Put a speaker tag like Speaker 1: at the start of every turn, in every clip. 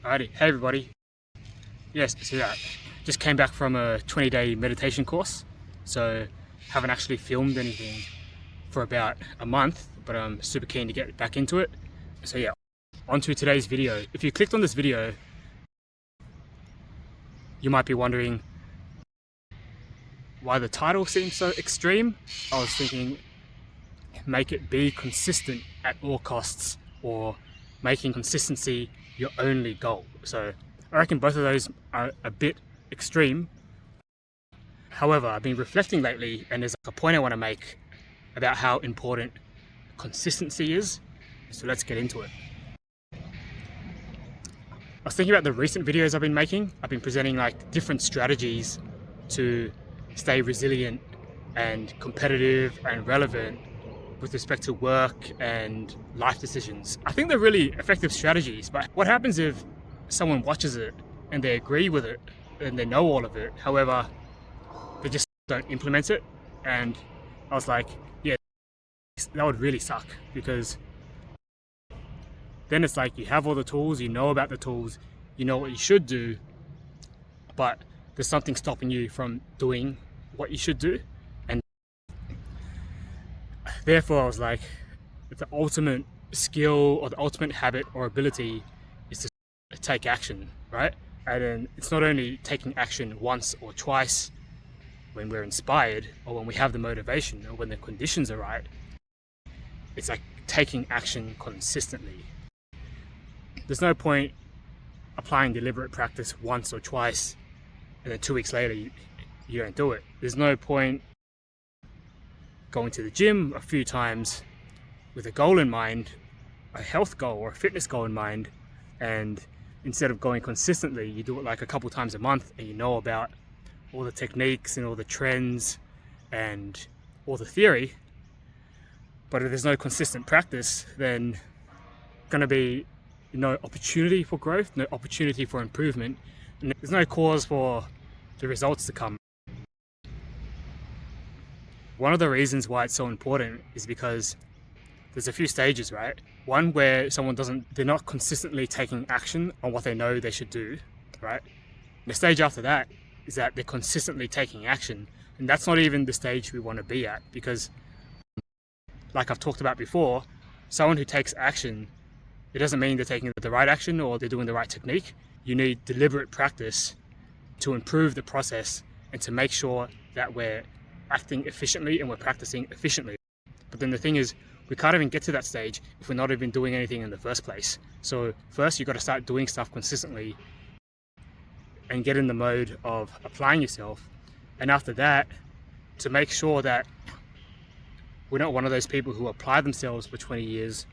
Speaker 1: Alrighty, hey everybody. Yes, so yeah, just came back from a 20-day meditation course, so haven't actually filmed anything for about a month, but I'm super keen to get back into it. So yeah, on to today's video. If you clicked on this video, you might be wondering why the title seems so extreme. I was thinking, make it be consistent at all costs, or making consistency your only goal. So I reckon both of those are a bit extreme. However, I've been reflecting lately, and there's a point I want to make about how important consistency is. So let's get into it. I was thinking about the recent videos I've been making. I've been presenting like different strategies to stay resilient and competitive and relevant with respect to work and life decisions. I think they're really effective strategies, but what happens if someone watches it and they agree with it and they know all of it, however, they just don't implement it? And I was like, yeah, that would really suck, because then it's like you have all the tools, you know about the tools, you know what you should do, but there's something stopping you from doing what you should do. And therefore I was like, the ultimate skill or the ultimate habit or ability is to take action, right? And then it's not only taking action once or twice when we're inspired or when we have the motivation or when the conditions are right. It's like taking action consistently. There's no point applying deliberate practice once or twice and then 2 weeks later you don't do it. There's no point going to the gym a few times with a goal in mind, a health goal or a fitness goal in mind, and instead of going consistently, you do it like a couple times a month and you know about all the techniques and all the trends and all the theory. But if there's no consistent practice, then going to be no opportunity for growth, no opportunity for improvement, and there's no cause for the results to come. One of the reasons why it's so important is because there's a few stages, right? One where they're not consistently taking action on what they know they should do, right? The stage after that is that they're consistently taking action. And that's not even the stage we want to be at, because like I've talked about before, someone who takes action, it doesn't mean they're taking the right action or they're doing the right technique. You need deliberate practice to improve the process and to make sure that we're acting efficiently and we're practicing efficiently. But then the thing is, we can't even get to that stage if we're not even doing anything in the first place. So first you've got to start doing stuff consistently and get in the mode of applying yourself. And after that, to make sure that we're not one of those people who apply themselves for 20 years,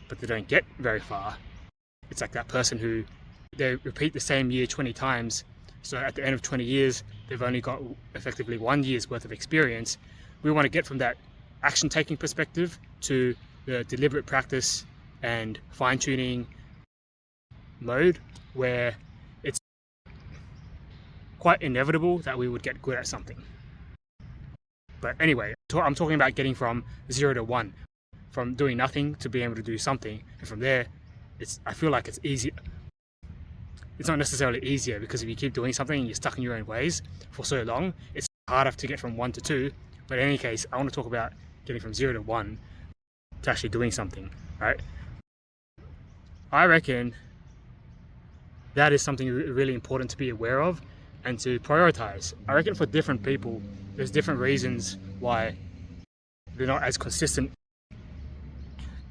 Speaker 1: but they don't get very far. It's like that person who they repeat the same year 20 times. So at the end of 20 years, they've only got effectively 1 year's worth of experience. We want to get from that action-taking perspective to the deliberate practice and fine-tuning mode, where it's quite inevitable that we would get good at something. But anyway, I'm talking about getting from 0 to 1, from doing nothing to being able to do something, and from there, I feel like it's easy. It's not necessarily easier, because if you keep doing something and you're stuck in your own ways for so long, it's harder to get from 1 to 2. But in any case, I want to talk about getting from 0 to 1 to actually doing something, right? I reckon that is something really important to be aware of and to prioritize. I reckon for different people, there's different reasons why they're not as consistent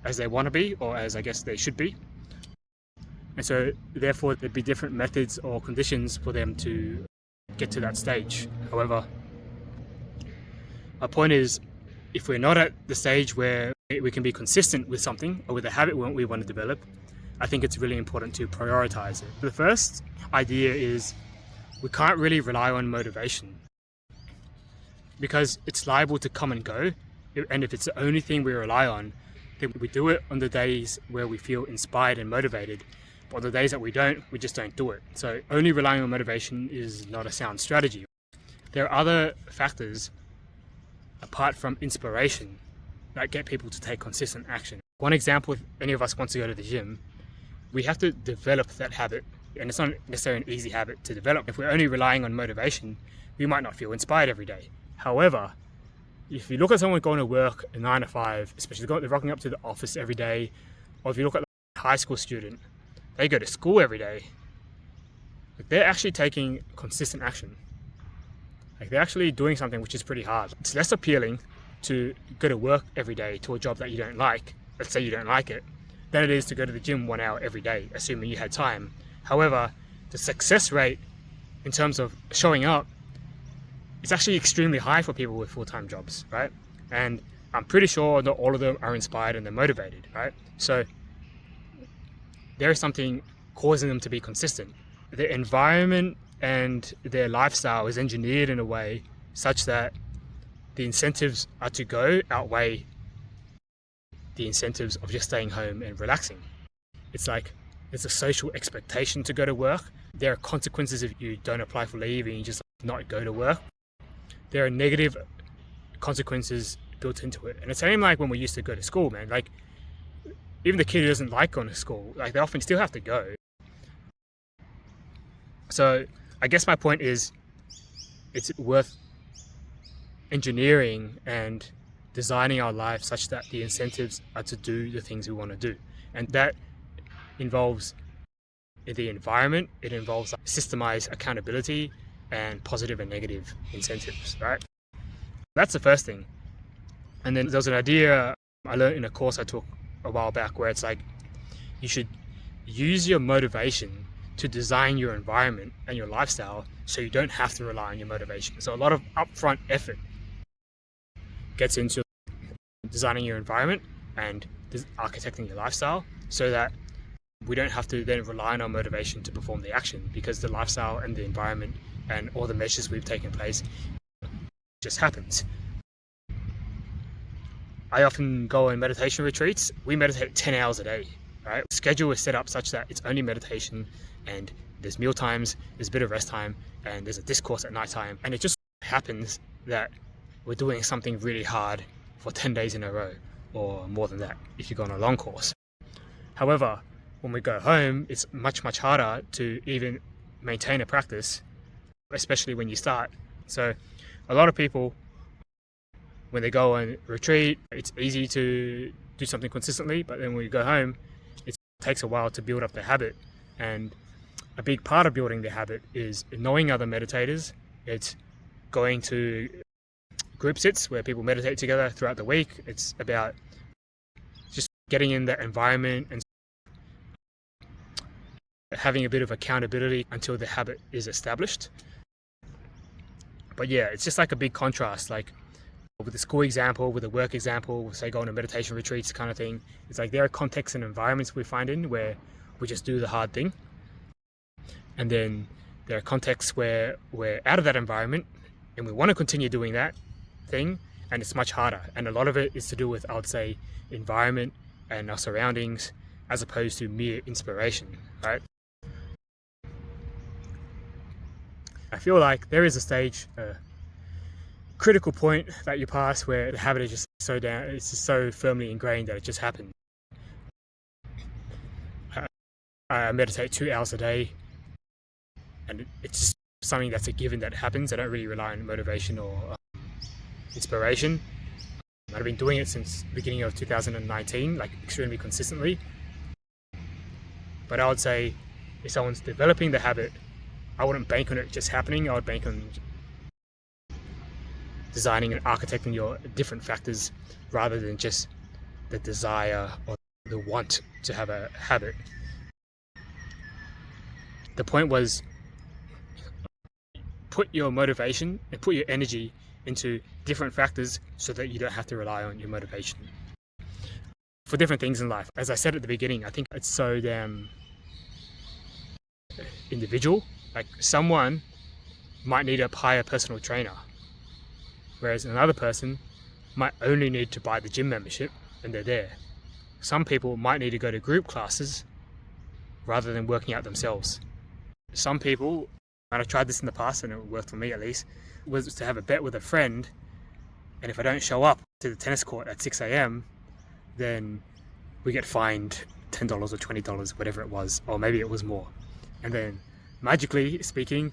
Speaker 1: as they want to be, or as I guess they should be. And so therefore there'd be different methods or conditions for them to get to that stage. However, my point is, if we're not at the stage where we can be consistent with something or with a habit we want to develop, I think it's really important to prioritize it. The first idea is we can't really rely on motivation, because it's liable to come and go. And if it's the only thing we rely on, then we do it on the days where we feel inspired and motivated. But on the days that we don't, we just don't do it. So only relying on motivation is not a sound strategy. There are other factors apart from inspiration that get people to take consistent action. One example, if any of us wants to go to the gym, we have to develop that habit, and it's not necessarily an easy habit to develop. If we're only relying on motivation, we might not feel inspired every day. However, if you look at someone going to work a 9 to 5, especially they're rocking up to the office every day, or if you look at a high school student, they go to school every day. Like, they're actually taking consistent action. Like, they're actually doing something which is pretty hard. It's less appealing to go to work every day to a job that you don't like, let's say you don't like it, than it is to go to the gym 1 hour every day, assuming you had time. However, the success rate in terms of showing up, it's actually extremely high for people with full-time jobs, right? And I'm pretty sure not all of them are inspired and they're motivated, right? So there is something causing them to be consistent. The environment and their lifestyle is engineered in a way such that the incentives are to go outweigh the incentives of just staying home and relaxing. It's like there's a social expectation to go to work. There are consequences if you don't apply for leave and you just not go to work. There are negative consequences built into it. And it's same like when we used to go to school, man. Like, even the kid who doesn't like going to school, like, they often still have to go. So I guess my point is, it's worth engineering and designing our life such that the incentives are to do the things we want to do. And that involves the environment, it involves systemized accountability and positive and negative incentives, right? That's the first thing. And then there's an idea I learned in a course I took a while back where it's like, you should use your motivation to design your environment and your lifestyle so you don't have to rely on your motivation. So a lot of upfront effort gets into designing your environment and architecting your lifestyle so that we don't have to then rely on our motivation to perform the action, because the lifestyle and the environment and all the measures we've taken place just happens. I often go on meditation retreats. We meditate 10 hours a day, right? The schedule is set up such that it's only meditation, and there's meal times, there's a bit of rest time, and there's a discourse at night time. And it just happens that we're doing something really hard for 10 days in a row, or more than that if you go on a long course. However, when we go home, it's much harder to even maintain a practice, especially when you start. So a lot of people, when they go on retreat, it's easy to do something consistently, but then when you go home, it takes a while to build up the habit. And a big part of building the habit is knowing other meditators. It's going to group sits where people meditate together throughout the week. It's about just getting in that environment and having a bit of accountability until the habit is established. But yeah, it's just like a big contrast, like with the school example, with the work example, say going to meditation retreats kind of thing. It's like there are contexts and environments we find in where we just do the hard thing. And then there are contexts where we're out of that environment and we want to continue doing that thing, and it's much harder. And a lot of it is to do with, I would say, environment and our surroundings as opposed to mere inspiration, right? I feel like there is a stage, a critical point that you pass where the habit is just it's just so firmly ingrained that it just happens. I meditate 2 hours a day, and it's just something that's a given that happens. I don't really rely on motivation or inspiration. I've been doing it since the beginning of 2019, like extremely consistently. But I would say if someone's developing the habit, I wouldn't bank on it just happening. I would bank on designing and architecting your different factors rather than just the desire or the want to have a habit. The point was, put your motivation and put your energy into different factors so that you don't have to rely on your motivation for different things in life. As I said at the beginning, I think it's so damn individual. Like, someone might need to hire a personal trainer, whereas another person might only need to buy the gym membership and they're there. Some people might need to go to group classes rather than working out themselves. Some people, and I've tried this in the past and it worked for me at least, was to have a bet with a friend, and if I don't show up to the tennis court at 6 a.m, then we get fined $10 or $20, whatever it was, or maybe it was more. And then magically speaking,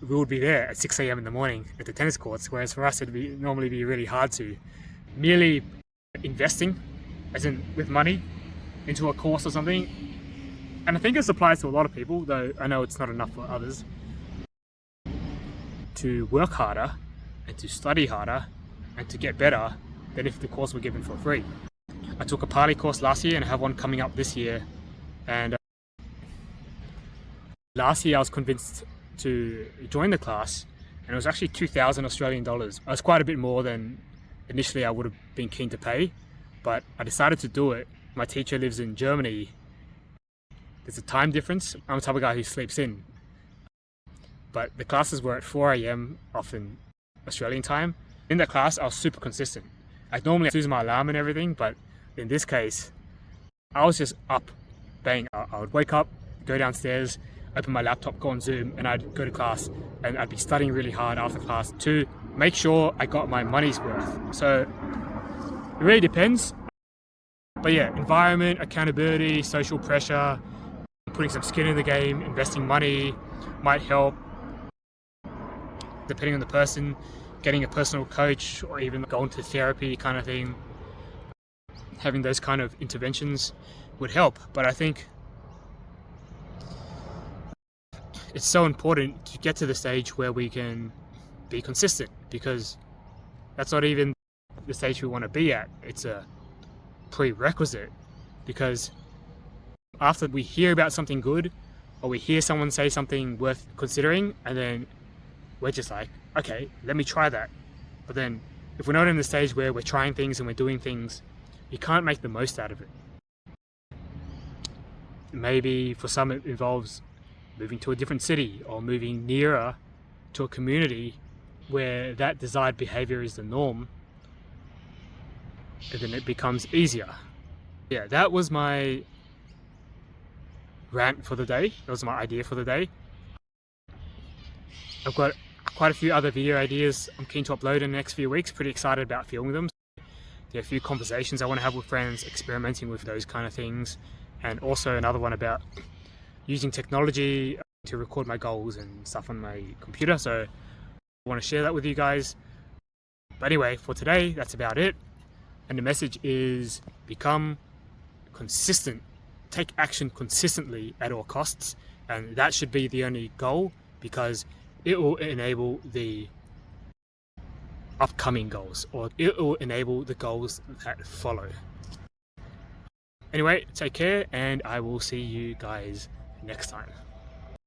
Speaker 1: we would be there at 6 a.m. in the morning at the tennis courts, whereas for us it'd normally be really hard to. Merely investing, as in with money, into a course or something, and I think this applies to a lot of people, though I know it's not enough for others, to work harder and to study harder and to get better than if the course were given for free. I took a Pali course last year and I have one coming up this year, and last year I was convinced to join the class, and it was actually 2,000 Australian dollars. It was quite a bit more than initially I would have been keen to pay, but I decided to do it. My teacher lives in Germany. There's a time difference. I'm the type of guy who sleeps in, but the classes were at 4 a.m. often Australian time. In that class I was super consistent. I normally snooze my alarm and everything, but in this case I was just up, bang. I would wake up, go downstairs, open my laptop, go on Zoom, and I'd go to class, and I'd be studying really hard after class to make sure I got my money's worth. So it really depends. But yeah, environment, accountability, social pressure, putting some skin in the game, investing money might help. Depending on the person, getting a personal coach or even going to therapy kind of thing, having those kind of interventions would help. But I think it's so important to get to the stage where we can be consistent, because that's not even the stage we want to be at. It's a prerequisite, because after we hear about something good or we hear someone say something worth considering, and then we're just like, okay, let me try that. But then if we're not in the stage where we're trying things and we're doing things, you can't make the most out of it. Maybe for some it involves moving to a different city or moving nearer to a community where that desired behavior is the norm, and then it becomes easier. Yeah, that was my rant for the day. That was my idea for the day. I've got quite a few other video ideas I'm keen to upload in the next few weeks. Pretty excited about filming them. There are a few conversations I want to have with friends, experimenting with those kind of things, and also another one about using technology to record my goals and stuff on my computer. So I want to share that with you guys. But anyway, for today, that's about it. And the message is become consistent. Take action consistently at all costs. And that should be the only goal, because it will enable the upcoming goals, or it will enable the goals that follow. Anyway, take care, and I will see you guys next time.